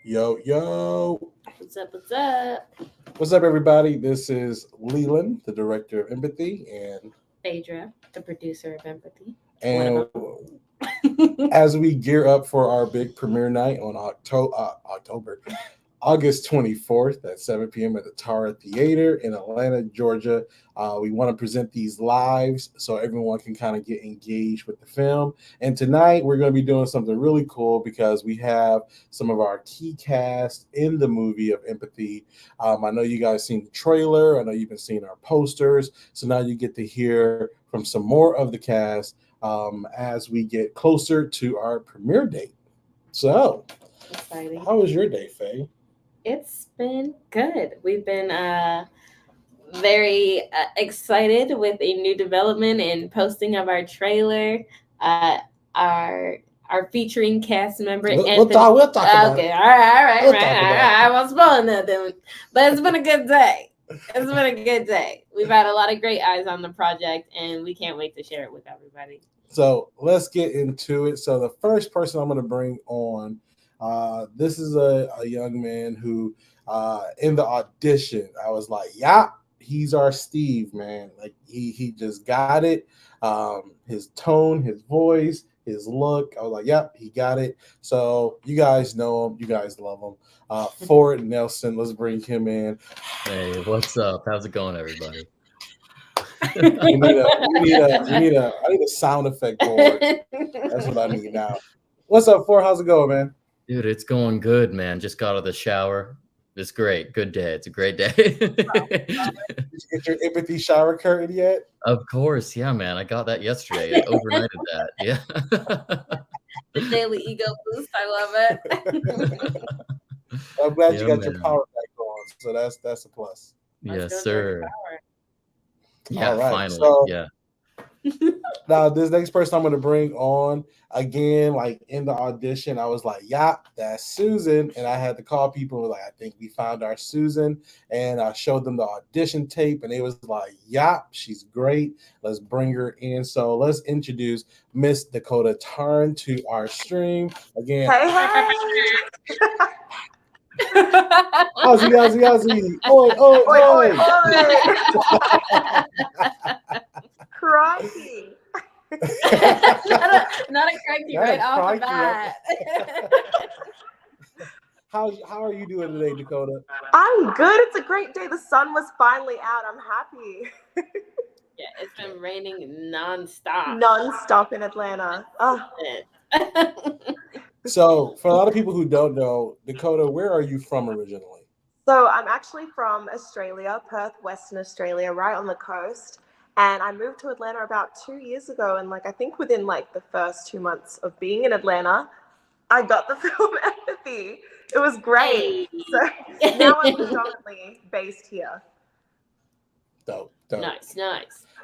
Yo, yo. What's up? What's up? What's up, everybody? This is Leland, the director of Empathy, and Phaedra, the producer of Empathy. and as we gear up for our big premiere night on August 24th at 7 p.m. at the Tara Theater in Atlanta, Georgia. We want to present these lives so everyone can kind of get engaged with the film. And tonight we're going to be doing something really cool because we have some of our key cast in the movie of Empathy. I know you guys seen the trailer. I know you've been seeing our posters. So now you get to hear from some more of the cast as we get closer to our premiere date. So, exciting. How was your day, Faye? It's been good. We've been very excited with a new development and posting of our trailer. Our featuring cast member. We'll talk about okay, it. all right. We'll talk about it. I won't spoil nothing, but it's been a good day. It's been a good day. We've had a lot of great eyes on the project, and we can't wait to share it with everybody. So let's get into it. So the first person I'm going to bring on, this is a young man who, in the audition, I was like, yeah, he's our Steve, man. Like he just got it. His tone, his voice, his look. I was like, yep, he got it. So you guys know him. You guys love him. Ford Nelson, let's bring him in. Hey, what's up? How's it going, everybody? I need a sound effect board. That's what I need now. What's up, Ford? How's it going, man? Dude, it's going good, man. Just got out of the shower. It's great. Good day. It's a great day. Did you get your Empathy shower curtain yet? Of course. Yeah, man. I got that yesterday. I overnighted that. Yeah. The daily ego boost. I love it. I'm glad you got your power back on. So that's a plus. Yes, sir. Yeah, all right. Finally. So, yeah. Now, this next person I'm going to bring on, again, like in the audition, I was like, yeah, that's Susan. And I had to call people like, I think we found our Susan. And I showed them the audition tape. And it was like, yeah, she's great. Let's bring her in. So let's introduce Miss Dakota Tara to our stream. Again. Hey. Ozzy. Oi. Crikey. not a crikey right off the bat. How are you doing today, Dakota? I'm good. It's a great day. The sun was finally out. I'm happy. Yeah, it's been raining nonstop. Nonstop in Atlanta. Oh. So, for a lot of people who don't know, Dakota, where are you from originally? So, I'm actually from Australia, Perth, Western Australia, right on the coast. And I moved to Atlanta about 2 years ago. And I think within the first 2 months of being in Atlanta, I got the film Empathy. It was great. So now I'm predominantly based here. Dope. Nice.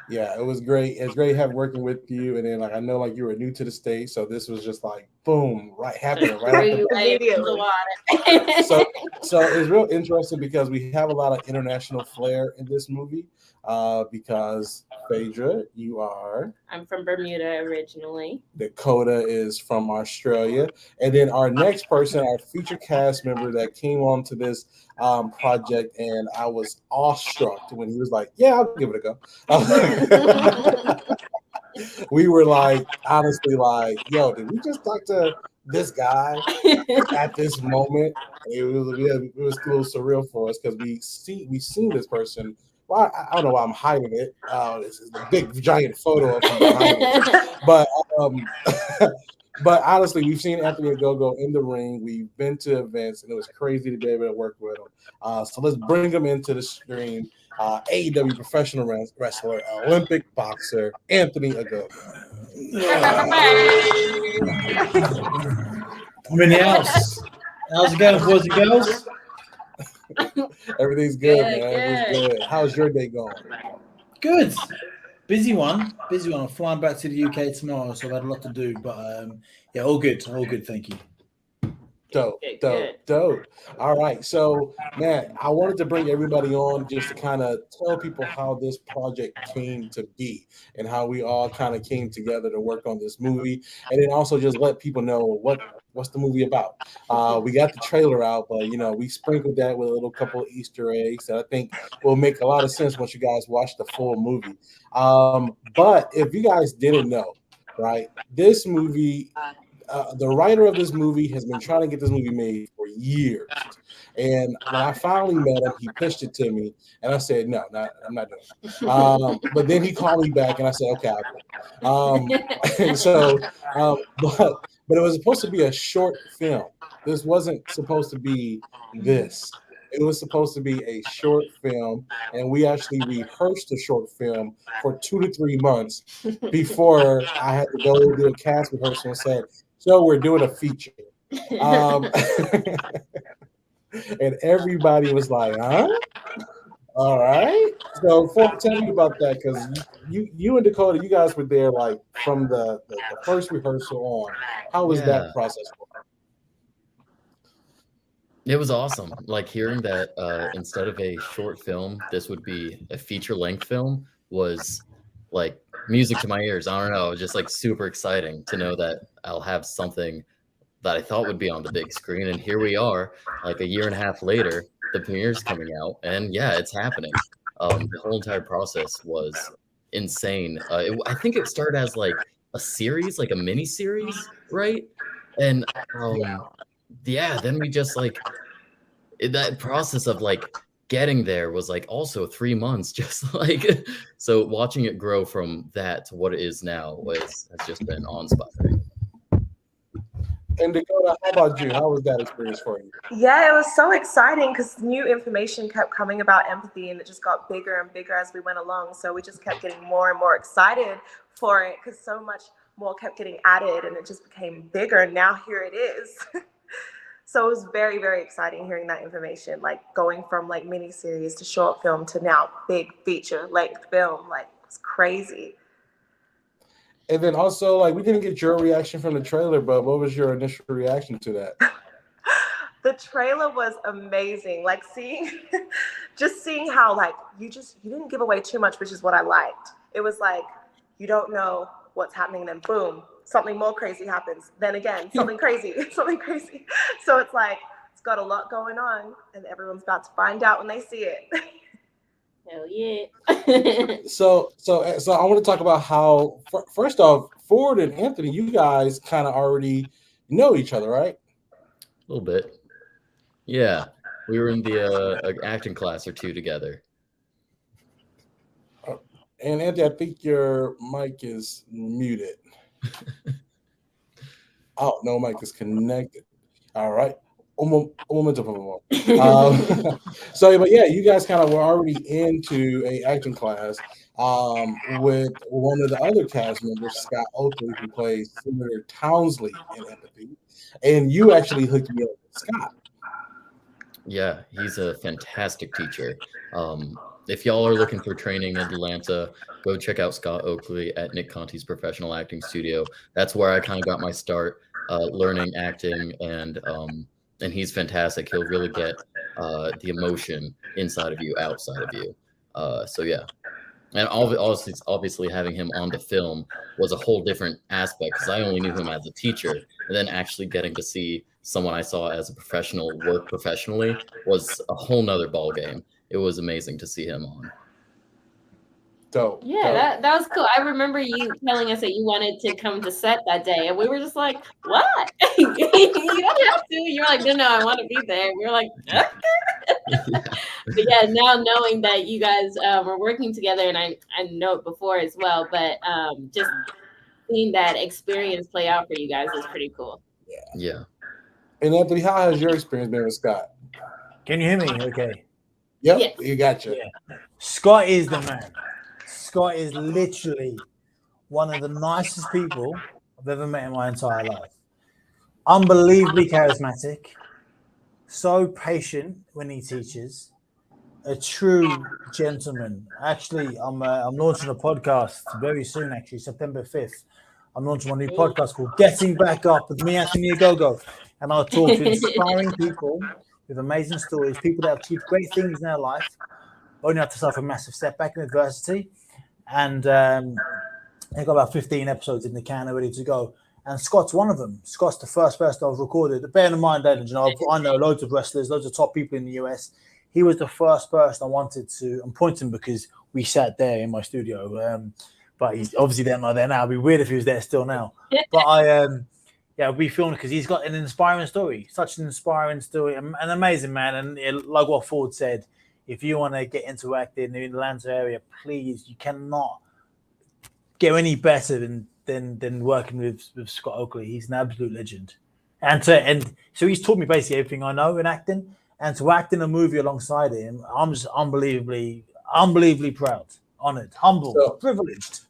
Yeah, it was great. It's great working with you. And then I know you were new to the state, so this was just boom, right happening right immediately. So it's real interesting because we have a lot of international flair in this movie. Because Phaedra, I'm from Bermuda originally. Dakota is from Australia. And then our next person, our feature cast member that came on to this project, and I was awestruck when he was like, yeah, I'll give it a go. We were honestly yo, did we just talk to this guy at this moment? It was a little surreal for us because we seen this person. Well, I don't know why I'm hiding it. This is a big giant photo of him behind it. But honestly, we've seen Anthony Ogogo in the ring. We've been to events, and it was crazy to be able to work with him. So let's bring him into the stream. AEW professional wrestler, Olympic boxer, Anthony Ogogo. I'm in the house. How's it going, boys and girls? Everything's good, man. Everything's good. How's your day going? Good. Busy one. I'm flying back to the UK tomorrow, so I've had a lot to do. But yeah, all good. Thank you. Dope. All right. So, man, I wanted to bring everybody on just to kind of tell people how this project came to be and how we all kind of came together to work on this movie, and then also just let people know what's the movie about. We got the trailer out, but we sprinkled that with a little couple of Easter eggs that I think will make a lot of sense once you guys watch the full movie. But if you guys didn't know, right, this movie. The writer of this movie has been trying to get this movie made for years. And when I finally met him, he pitched it to me. And I said, no, I'm not doing it. But then he called me back and I said, okay, I'll do it. And so, but it was supposed to be a short film. This wasn't supposed to be this. It was supposed to be a short film, and we actually rehearsed the short film for 2 to 3 months before I had to go do a cast rehearsal and say, so we're doing a feature. And everybody was like, huh? All right. So tell me about that, because you and Dakota, you guys were there like from the first rehearsal on. How was that process? It was awesome. Like hearing that instead of a short film, this would be a feature-length film was like music to my ears. I don't know, just like super exciting to know that I'll have something that I thought would be on the big screen. And here we are, like a year and a half later, the premiere's coming out, and yeah, it's happening. The whole entire process was insane. I think it started as like a series, like a mini series, right? And then we just like that process of like getting there was like also 3 months, just like so watching it grow from that to what it is now has just been awe-inspiring. And Dakota, how about you? How was that experience for you? Yeah, it was so exciting because new information kept coming about empathy, and it just got bigger and bigger as we went along. So we just kept getting more and more excited for it because so much more kept getting added, and it just became bigger. And now here it is. So it was very, very exciting hearing that information, like going from like mini series to short film to now big feature length film. Like it's crazy. And then also, like, we didn't get your reaction from the trailer, but what was your initial reaction to that? The trailer was amazing. Like seeing how like you didn't give away too much, which is what I liked. It was like you don't know what's happening, then boom, something more crazy happens. Then again, something crazy. So it's like it's got a lot going on, and everyone's about to find out when they see it. Hell yeah. So I want to talk about how, first off, Ford and Anthony, you guys kind of already know each other, right? A little bit. Yeah. We were in the acting class or two together. And Anthony, I think your mic is muted. Oh, no, mic is connected. All right. So, but yeah, you guys kind of were already into a acting class with one of the other cast members, Scott Oakley, who plays Senator Townsley in Empathy, and you actually hooked me up with Scott. Yeah, he's a fantastic teacher. If y'all are looking for training in Atlanta, go check out Scott Oakley at Nick Conti's Professional Acting Studio. That's where I kind of got my start learning acting, and he's fantastic. He'll really get the emotion inside of you, outside of you. So yeah, and obviously having him on the film was a whole different aspect because I only knew him as a teacher, and then actually getting to see someone I saw as a professional work professionally was a whole nother ball game. It was amazing to see him on. Dope. Yeah, that was cool. I remember you telling us that you wanted to come to set that day, and we were just like, "What? You don't have to." You're like, "No, I want to be there." We were like, "Okay." But yeah, now knowing that you guys were working together, and I know it before as well, but just seeing that experience play out for you guys is pretty cool. Yeah. And Anthony, how has your experience been with Scott? Can you hear me? Okay. Yep, Yes. You got you. Yeah. Scott is the man. Scott is literally one of the nicest people I've ever met in my entire life. Unbelievably charismatic, so patient when he teaches, a true gentleman. Actually, I'm launching a podcast very soon, actually, September 5th. I'm launching my new podcast called Getting Back Up with me, Anthony Ogogo. and I talk to inspiring people with amazing stories, people that have achieved great things in their life, only have to suffer a massive setback and adversity. And they've got about 15 episodes in the can ready to go. And Scott's one of them. Scott's the first person I've recorded. Bear in mind, ladies, I know loads of wrestlers, loads of top people in the US. He was the first person I wanted to. I'm pointing because we sat there in my studio. But he's obviously not there now. It'd be weird if he was there still now. But we filmed because he's got an inspiring story. Such an inspiring story. An amazing man. And like what Ford said, if you want to get into acting in the Atlanta area, please, you cannot get any better than working with Scott Oakley. He's an absolute legend. And so he's taught me basically everything I know in acting. And to act in a movie alongside him, I'm just unbelievably proud, honored, humble, privileged.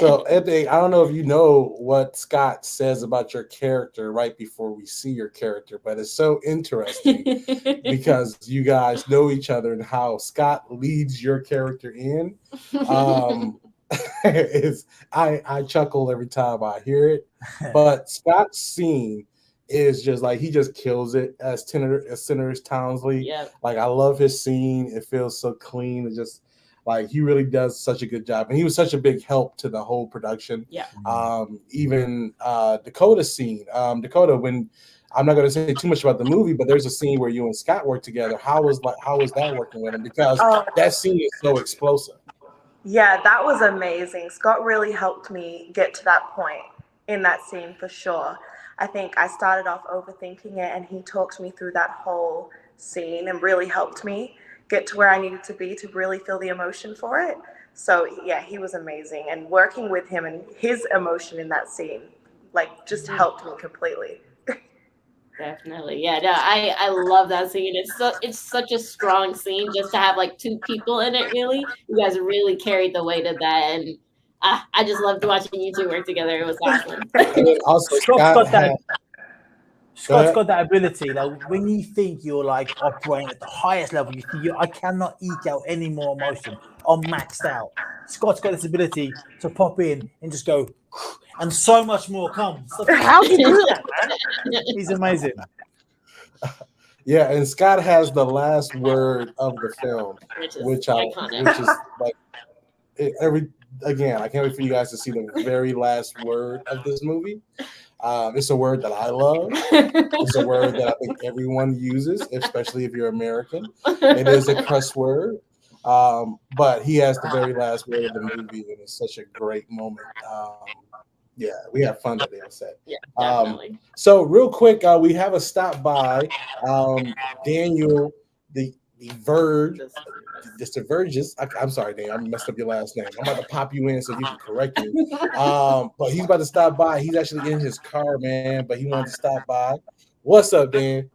So, Anthony, I don't know if you know what Scott says about your character right before we see your character, but it's so interesting because you guys know each other and how Scott leads your character in. I chuckle every time I hear it, but Scott's scene is just like he just kills it as Senator Townsley. Yeah. Like I love his scene. It feels so clean. It just like he really does such a good job, and he was such a big help to the whole production. Yeah. Even Dakota's scene. Dakota, when I'm not going to say too much about the movie, but there's a scene where you and Scott work together. How was that working with him? Because that scene is so explosive. Yeah, that was amazing. Scott really helped me get to that point in that scene for sure. I think I started off overthinking it, and he talked me through that whole scene and really helped me get to where I needed to be to really feel the emotion for it. So yeah, he was amazing, and working with him and his emotion in that scene, like just helped me completely. Definitely. Yeah, no, I love that scene. It's such a strong scene just to have like two people in it, really. You guys really carried the weight of that, and I just loved watching you two work together. It was awesome. Also, Scott's got that ability. Like when you think you're like operating at the highest level, you think I cannot eke out any more emotion. I'm maxed out. Scott's got this ability to pop in and just go, and so much more comes. So how do you do that, man? He's amazing. Yeah, and Scott has the last word of the film, which is like I can't wait for you guys to see the very last word of this movie. It's a word that I love. It's a word that I think everyone uses, especially if you're American. It is a cuss word, but he has the very last word of the movie, and it's such a great moment. Yeah, we have fun today on set. Yeah, definitely. So real quick, we have a stop by Daniel, the Verge. DesVerges. I'm sorry, Dan. I messed up your last name. I'm about to pop you in so you can correct me. But he's about to stop by. He's actually in his car, man. But he wanted to stop by. What's up, Dan?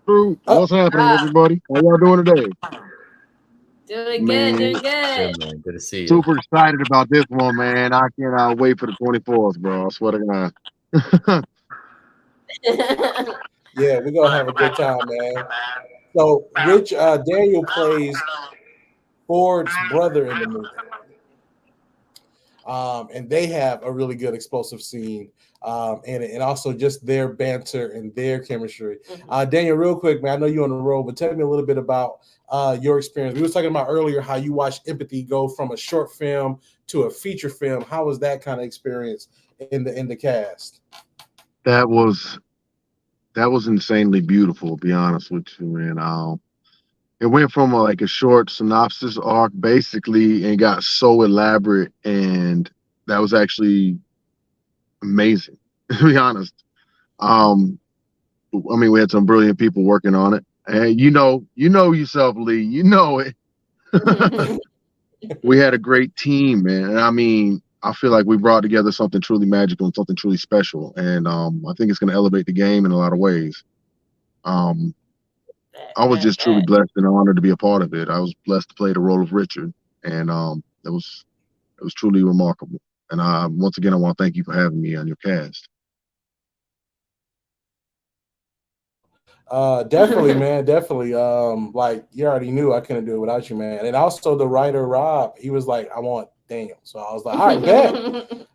What's happening, everybody? How y'all doing today? Doing good, doing good. Good, man. Good to see you. Super excited about this one, man. I cannot wait for the 24th, bro. I swear to God. Yeah, we're gonna have a good time, man. So, Daniel plays Ford's brother in the movie, and they have a really good explosive scene, and also just their banter and their chemistry. Daniel, real quick, man, I know you're on the road, but tell me a little bit about your experience. We were talking about earlier how you watched Empathy go from a short film to a feature film. How was that kind of experience in the cast? That was insanely beautiful, to be honest with you, man. It went from a short synopsis arc basically and got so elaborate, and that was actually amazing, to be honest. I mean, we had some brilliant people working on it, and you know yourself, Lee, you know it. We had a great team, man. And I mean, I feel like we brought together something truly magical and something truly special, and I think it's going to elevate the game in a lot of ways. I was just truly blessed and honored to be a part of it. I was blessed to play the role of Richard, and it was truly remarkable. And once again, I want to thank you for having me on your cast. Definitely, man. Definitely. Like you already knew I couldn't do it without you, man. And also the writer Rob, he was like, I want Daniel. So I was like, all right, bet.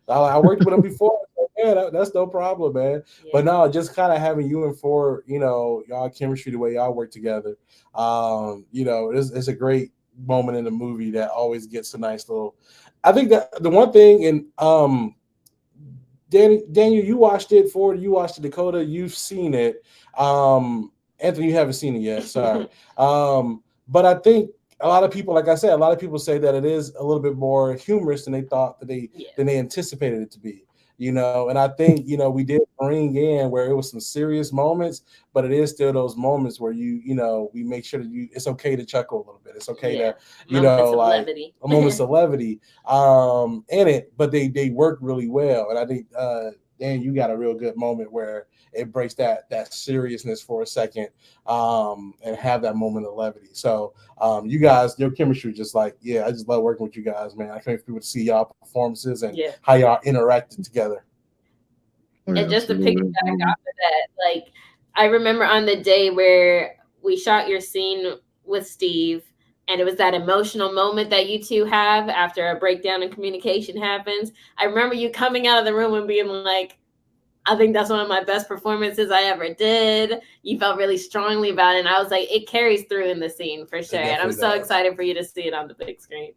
I worked with him before. So Yeah, that's no problem, man. Yeah. But no, just kind of having you and Ford, y'all chemistry, the way y'all work together. It's a great moment in the movie that always gets a nice little. I think that the one thing, and Daniel, you watched it. Ford, you watched it. Dakota, you've seen it. Anthony, you haven't seen it yet. Sorry. But I think a lot of people, like I said, a lot of people say that it is a little bit more humorous than they thought than they anticipated it to be. And I think we did bring in where it was some serious moments, but it is still those moments where we make sure that it's okay to chuckle a little bit. It's okay to levity. moments of levity in it, but they work really well. And I think Dan, you got a real good moment where it breaks that seriousness for a second and have that moment of levity. So you guys, your chemistry, just I just love working with you guys, man. I can't wait for people to see y'all performances and how y'all interacted together. And just to pick back off of that, I remember on the day where we shot your scene with Steve, and it was that emotional moment that you two have after a breakdown in communication happens. I remember you coming out of the room and being like, I think that's one of my best performances I ever did. You felt really strongly about it. And I was like, it carries through in the scene for sure. And I'm so excited for you to see it on the big screen.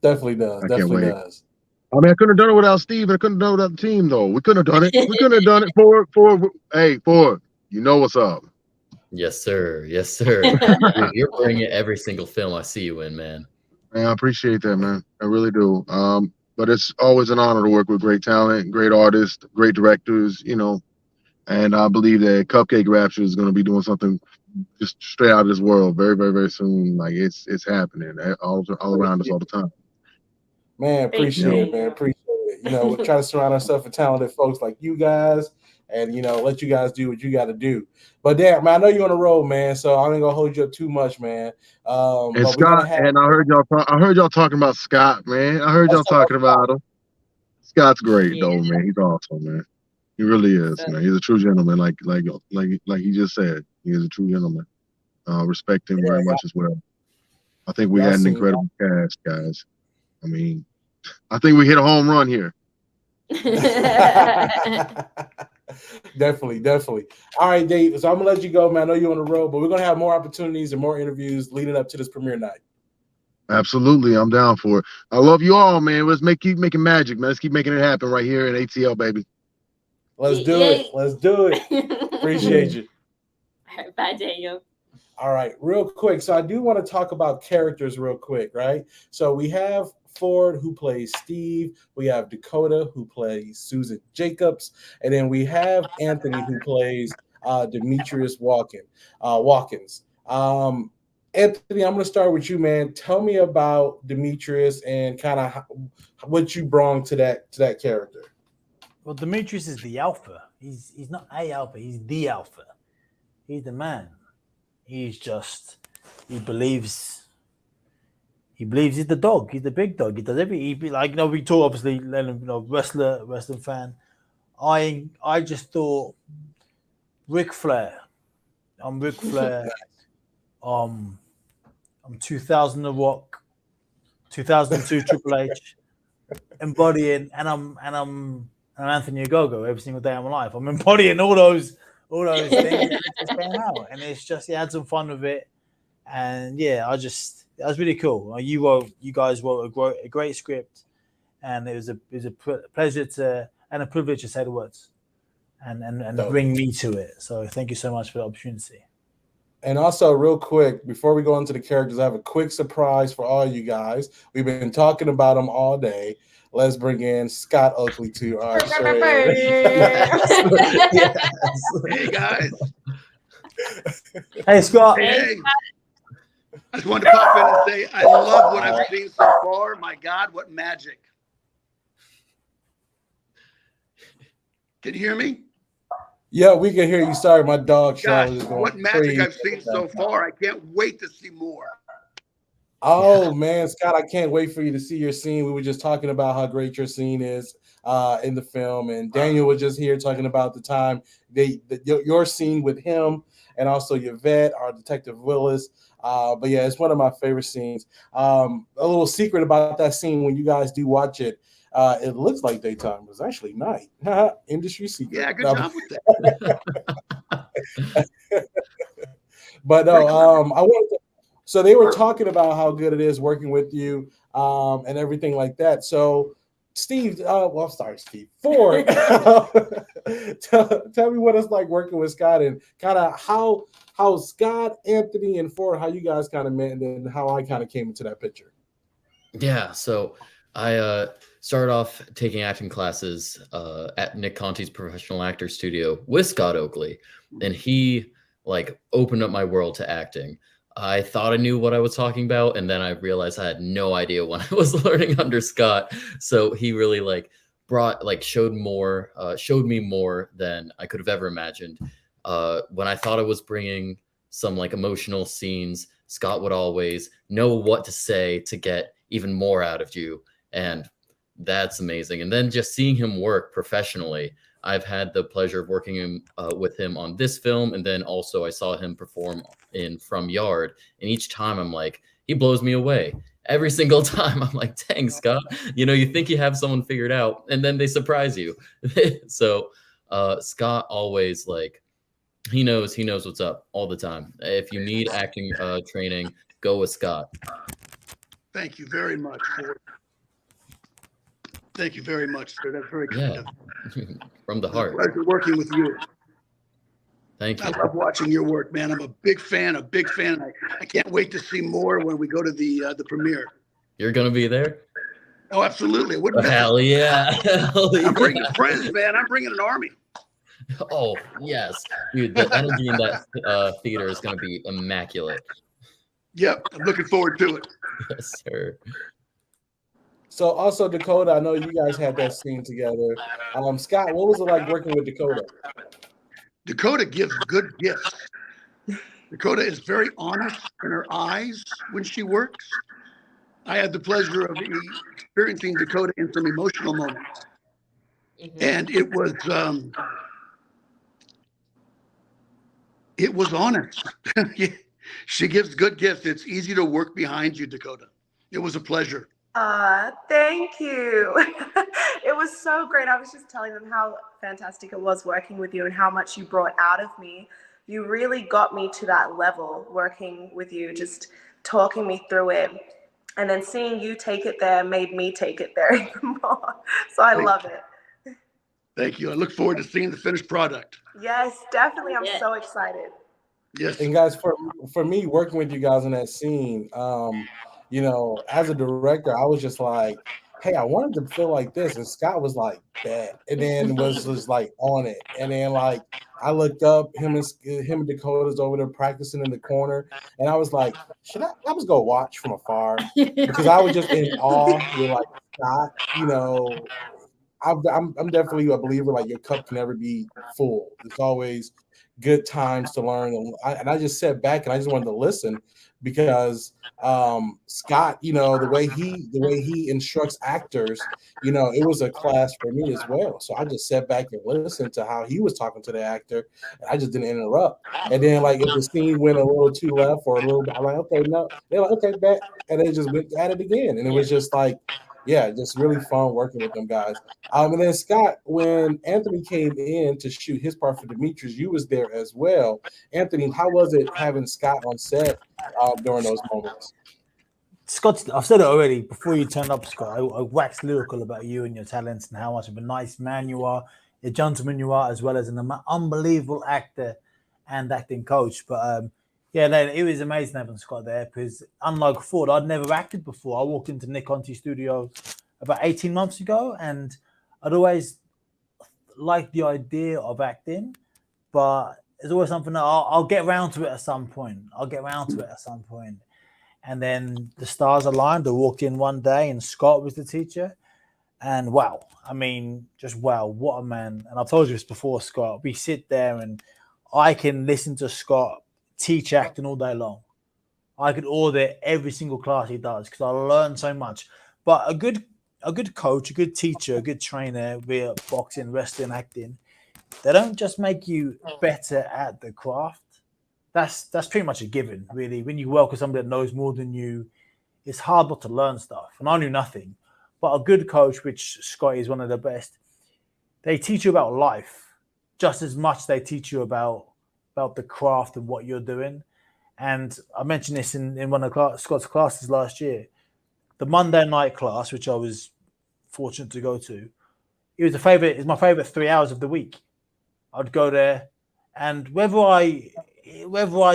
Definitely does. Definitely does. I mean, I couldn't have done it without Steve. I couldn't have done it without the team, though. We couldn't have done it. We couldn't have done it for you know what's up. Yes, sir. Yes, sir. You're bringing every single film I see you in, man. Man, I appreciate that, man. I really do. But it's always an honor to work with great talent, great artists, great directors, and I believe that Cupcake Rapture is going to be doing something just straight out of this world very, very, very soon. Like it's happening all around us all the time. Man, appreciate it, man. Appreciate it. We'll try to surround ourselves with talented folks like you guys and, let you guys do what you got to do. But damn, man, I know you're on the road, man, so I ain't going to hold you up too much, man. And Scott, and I heard y'all talking about Scott, man. I heard y'all talking about him. Scott's great, though, man. He's awesome, man. He really is, man. He's a true gentleman, like he just said. He is a true gentleman. Respect him very much as well. I think we had an incredible cast, guys. I mean, I think we hit a home run here. Definitely. All right, Dave. So I'm gonna let you go, man. I know you're on the road, but we're gonna have more opportunities and more interviews leading up to this premiere night. Absolutely, I'm down for it. I love you all, man. Let's keep making magic, man. Let's keep making it happen right here in ATL, baby. Let's do it. Let's do it. Appreciate you. All right, bye, Daniel. All right, real quick. So I do want to talk about characters real quick, right? So we have Ford, who plays Steve. We have Dakota, who plays Susan Jacobs. And then we have Anthony, who plays Demetrius Watkins. Anthony, I'm going to start with you, man. Tell me about Demetrius and kind of what you brought to that character. Well, Demetrius is the alpha. He's not a alpha. He's the alpha. He's the man. He believes he's the dog. He's the big dog. He does everything. We talk obviously, wrestling fan. I just thought Ric Flair. I'm Ric Flair. I'm 2000 The Rock, 2002 Triple H, embodying, and I'm Anthony Ogogo every single day of my life. I'm embodying all those things that just came out, and it's just he had some fun with it, and that was really cool. You guys wrote a great script, and it was a pleasure and a privilege to say the words, and bring me to it. So thank you so much for the opportunity. And also, real quick, before we go into the characters, I have a quick surprise for all you guys. We've been talking about them all day. Let's bring in Scott Oakley to our show. Yes. Hey, guys. Hey, Scott. Hey. I just wanted to pop in and say I love what I've seen so far. My God, what magic. Can you hear me? Yeah, we can hear you. Sorry, my dog Charlotte is going what magic crazy. I've seen so far. I can't wait to see more. Oh, man, Scott, I can't wait for you to see your scene. We were just talking about how great your scene is in the film. And Daniel was just here talking about the time your scene with him and also Yvette, our Detective Willis. But yeah, it's one of my favorite scenes. A little secret about that scene when you guys do watch it. It looks like daytime, but it's actually night. Industry secret. Yeah, good No, job with that. but no, I wanted to, so they were talking about how good it is working with you, and everything like that. So Steve, well, I'm sorry, Steve Ford, tell me what it's like working with Scott, and kind of how Scott, Anthony, and Ford, how you guys kind of met, and then how I kind of came into that picture. Yeah, so I started off taking acting classes at Nick Conti's professional actor studio with Scott Oakley, and he like opened up my world to acting. I thought I knew what I was talking about, and then I realized I had no idea what I was learning under Scott. So he really like showed me more than I could have ever imagined. When I thought I was bringing some like emotional scenes, Scott would always know what to say to get even more out of you, and that's amazing. And then just seeing him work professionally, I've had the pleasure of working with him on this film, and then also I saw him perform in From Yard, and each time I'm like, he blows me away. Every single time I'm like, dang, Scott, you think you have someone figured out, and then they surprise you. So Scott always like, he knows what's up all the time. If you need acting training, go with Scott. Thank you very much. Thank you very much, sir. That's very kind of. From the heart. Pleasure working with you. Thank you. I love watching your work, man. I'm a big fan. I can't wait to see more when we go to the premiere. You're gonna be there? Oh, absolutely. Hell yeah. I'm bringing friends, man. I'm bringing an army. Oh, yes. Dude, the energy in that theater is going to be immaculate. Yep, I'm looking forward to it. Yes, sir. So also, Dakota, I know you guys had that scene together. Scott, what was it like working with Dakota? Dakota gives good gifts. Dakota is very honest in her eyes when she works. I had the pleasure of experiencing Dakota in some emotional moments. And it was honest. She gives good gifts. It's easy to work behind you, Dakota. It was a pleasure. Thank you. It was so great. I was just telling them how fantastic it was working with you and how much you brought out of me. You really got me to that level working with you, just talking me through it. And then seeing you take it there made me take it there even more. So I love it. Thank you. I look forward to seeing the finished product. Yes, definitely. I'm so excited. Yes. And guys, for me, working with you guys in that scene, as a director, I was just like, hey, I wanted to feel like this. And Scott was like that. And then was just like on it. And then like I looked up, him and Dakota's over there practicing in the corner. And I was like, I was go watch from afar because I was just in awe with like Scott, I'm definitely a believer like your cup can never be full. It's always good times to learn. And I just sat back and I just wanted to listen because Scott, the way he instructs actors, it was a class for me as well. So I just sat back and listened to how he was talking to the actor, and I just didn't interrupt. And then like if the scene went a little too left or a little bit, I'm like, okay, no, they're like, okay, back, and they just went at it again, and it was just like, yeah, just really fun working with them guys. And then Scott, when Anthony came in to shoot his part for Demetrius, you was there as well. Anthony, how was it having Scott on set during those moments? Scott, I've said it already before you turned up, Scott. I waxed lyrical about you and your talents and how much of a nice man you are, a gentleman you are, as well as an unbelievable actor and acting coach. But it was amazing having Scott there because, unlike Ford, I'd never acted before. I walked into Nick Conti Studios about 18 months ago, and I'd always liked the idea of acting, but it's always something that I'll get around to it at some point. And then the stars aligned. I walked in one day, and Scott was the teacher. And wow, I mean, just wow, what a man. And I told you this before, Scott. We sit there, and I can listen to Scott teach acting all day long. I could order every single class he does because I learn so much. But a good coach, a good teacher, a good trainer, be it boxing, wrestling, acting, they don't just make you better at the craft. That's pretty much a given, really. When you work with somebody that knows more than you, it's hard not to learn stuff. And I knew nothing. But a good coach, which Scott is one of the best, they teach you about life just as much as they teach you about the craft and what you're doing. And I mentioned this in one of Scott's classes last year. The Monday night class, which I was fortunate to go to, it's my favorite 3 hours of the week. I'd go there, and whether I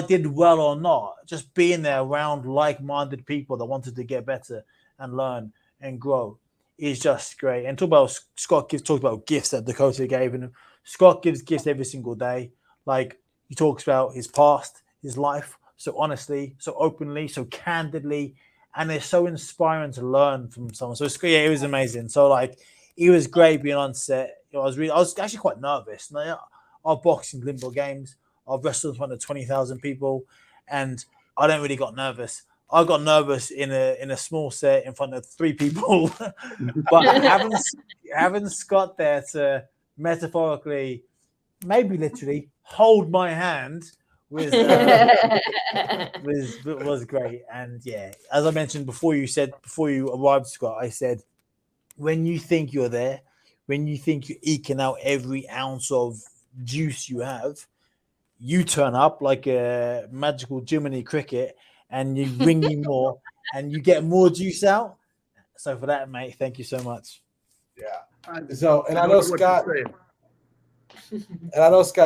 did well or not, just being there around like-minded people that wanted to get better and learn and grow is just great. And Scott talked about gifts that Dakota gave, and Scott gives gifts every single day. Like, he talks about his past, his life, so honestly, so openly, so candidly, and it's so inspiring to learn from someone. So it was amazing. So like, it was great being on set. I was actually quite nervous. I've boxed in Limbo Games. I've wrestled in front of 20,000 people, and I don't really got nervous. I got nervous in a small set in front of 3 people, but having Scott there to metaphorically, maybe literally, hold my hand was great. And yeah, as I mentioned before you arrived, Scott, I said, when you think you're there, when you think you're eking out every ounce of juice you have, you turn up like a magical Jiminy Cricket and you bring me more and you get more juice out. So for that, mate, thank you so much. Yeah. So, and I know Scott,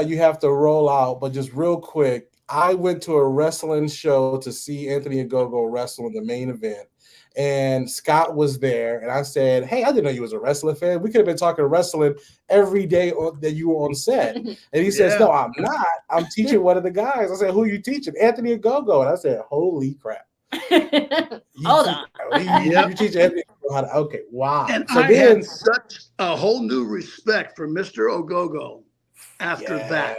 you have to roll out, but just real quick, I went to a wrestling show to see Anthony Ogogo wrestle in the main event. And Scott was there, and I said, "Hey, I didn't know you was a wrestling fan. We could have been talking wrestling every day that you were on set." And he says, "No, I'm not. I'm teaching one of the guys." I said, "Who are you teaching?" "Anthony Ogogo." And I said, "Holy crap!" Hold on. You teach Anthony Ogogo. Okay, wow. And so I then, had such a whole new respect for Mr. Ogogo after that.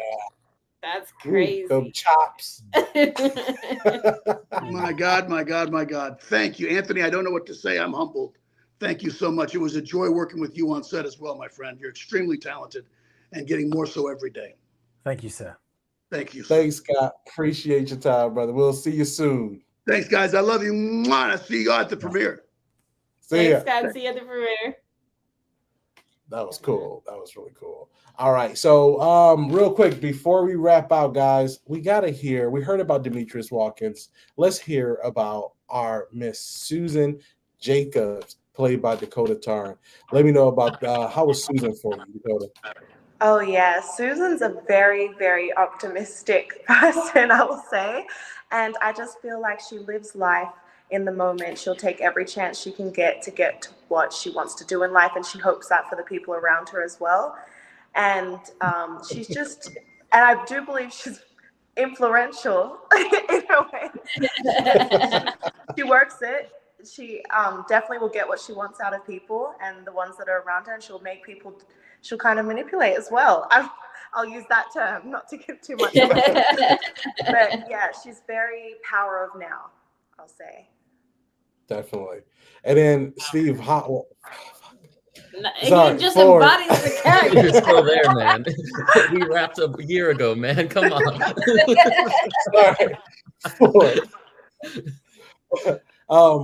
That's crazy. Go chops. My God. Thank you, Anthony. I don't know what to say. I'm humbled. Thank you so much. It was a joy working with you on set as well, my friend. You're extremely talented and getting more so every day. Thank you, sir. Thank you, sir. Thanks, Scott. Appreciate your time, brother. We'll see you soon. Thanks, guys. I love you. Mwah. I'll see you at the premiere. See ya. Thanks, Scott. See you at the premiere. That was cool. That was really cool. All right. So real quick, before we wrap out, guys, we heard about Demetrius Watkins. Let's hear about our Miss Susan Jacobs, played by Dakota Tara. Let me know about how was Susan for you, Dakota? Oh yeah, Susan's a very, very optimistic person, I will say. And I just feel like she lives life in the moment. She'll take every chance she can get to what she wants to do in life, and she hopes that for the people around her as well. And she's just, and I do believe she's influential in a way. She works it. She definitely will get what she wants out of people and the ones that are around her, and she'll kind of manipulate as well. I'll use that term, not to give too much away. But yeah, she's very power of now, I'll say. Definitely. And then Steve, he just embodies the character. You're still there, man. We wrapped up a year ago, man. Come on.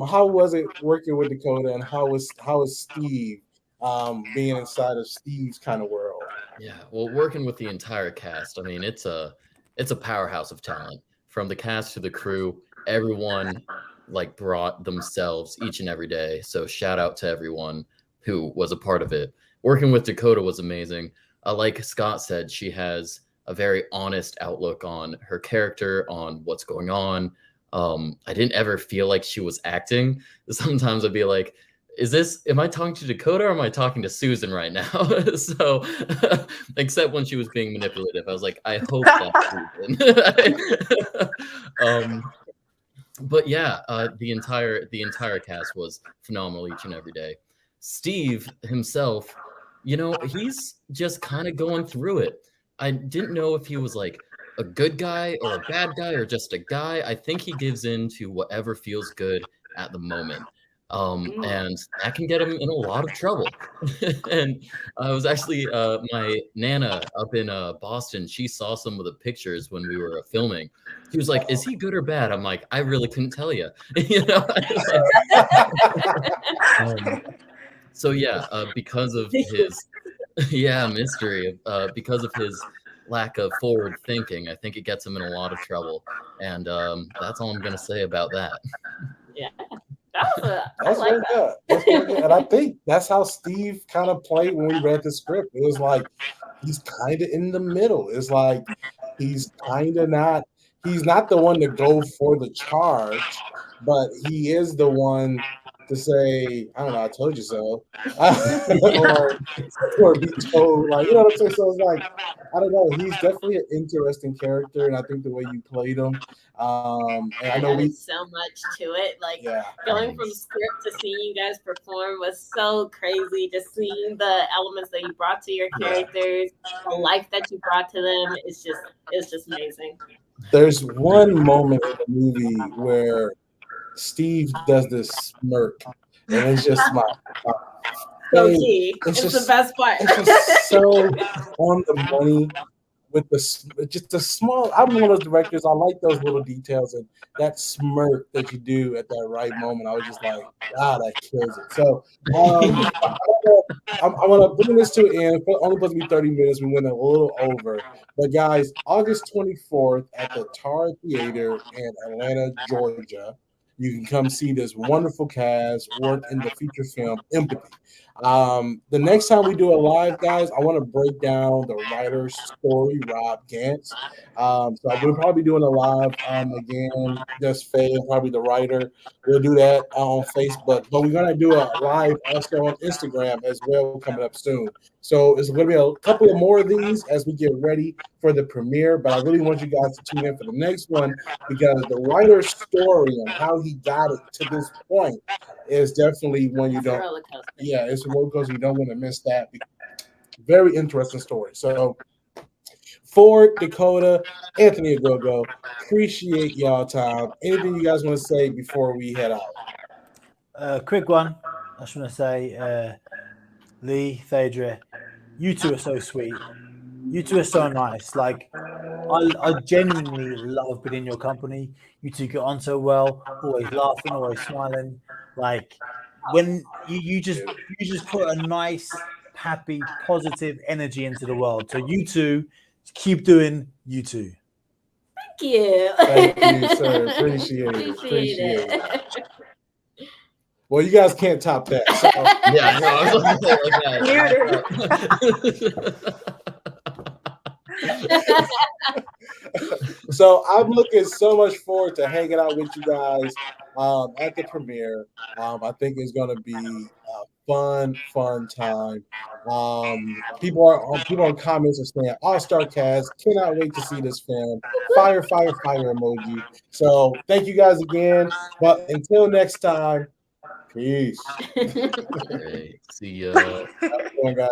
How was it working with Dakota, and how is Steve being inside of Steve's kind of world? Yeah, well, working with the entire cast, I mean, it's a powerhouse of talent. From the cast to the crew, everyone like brought themselves each and every day. So shout out to everyone who was a part of it. Working with Dakota was amazing. Like Scott said, she has a very honest outlook on her character, on what's going on. I didn't ever feel like she was acting. Sometimes I'd be like, am I talking to Dakota or am I talking to Susan right now? So, except when she was being manipulative, I was like, I hope that's Susan. But yeah, the entire cast was phenomenal each and every day. Steve himself, he's just kind of going through it. I didn't know if he was like a good guy or a bad guy or just a guy. I think he gives in to whatever feels good at the moment. And that can get him in a lot of trouble. And I was actually my Nana up in Boston. She saw some of the pictures when we were filming. She was like, "Is he good or bad?" I'm like, "I really couldn't tell you." So yeah, because of his mystery, because of his lack of forward thinking, I think it gets him in a lot of trouble, and that's all I'm gonna say about that. Yeah, I That's like very good. That's very good. And I think that's how Steve kind of played when we read the script. It was like he's kind of in the middle. It's like he's not the one to go for the charge, but he is the one to say, I don't know, I told you so. or be told, like, you know what I'm saying? So it's like, I don't know. He's definitely an interesting character, and I think the way you played him, and I It know added so much to it. Like yeah. going from script to seeing you guys perform was so crazy. Just seeing the elements that you brought to your characters, the life that you brought to them, it's just amazing. There's one moment in the movie where Steve does this smirk, and it's just So hey, key. It's the best part. It's just so on the money with just the small. I'm one of those directors. I like those little details, and that smirk that you do at that right moment. I was just like, wow, that kills it. So I want to bring this to an end. It's only supposed to be 30 minutes. We went a little over. But guys, August 24th at the Tara Theater in Atlanta, Georgia. You can come see this wonderful cast work in the feature film Empathy. The next time we do a live, guys, I want to break down the writer's story, Rob Gantz. So we'll probably be doing a live again. Just Faye and probably the writer. We'll do that on Facebook, but we're gonna do a live also on Instagram as well coming up soon. So it's going to be a couple of more of these as we get ready for the premiere. But I really want you guys to tune in for the next one because the writer's story and how he got it to this point is definitely one you don't. Yeah, it's a roller coaster. You don't want to miss that. Very interesting story. So for Dakota, Anthony Ogogo, appreciate y'all time. Anything you guys want to say before we head out? Quick one. I just want to say, Lee, Phaedra, you two are so sweet. You two are so nice. Like, I genuinely love being in your company. You two get on so well, always laughing, always smiling. Like, when you just put a nice, happy, positive energy into the world. So you two keep doing you two. Thank you. Thank you, sir. Appreciate it. Well, you guys can't top that. So. Yeah, I know. I was like that. So I'm looking so much forward to hanging out with you guys at the premiere. I think it's going to be a fun time. People on comments are saying all-star cast, cannot wait to see this film. Fire emoji. So thank you guys again. But until next time, peace. Great. See ya. How's it going, guys?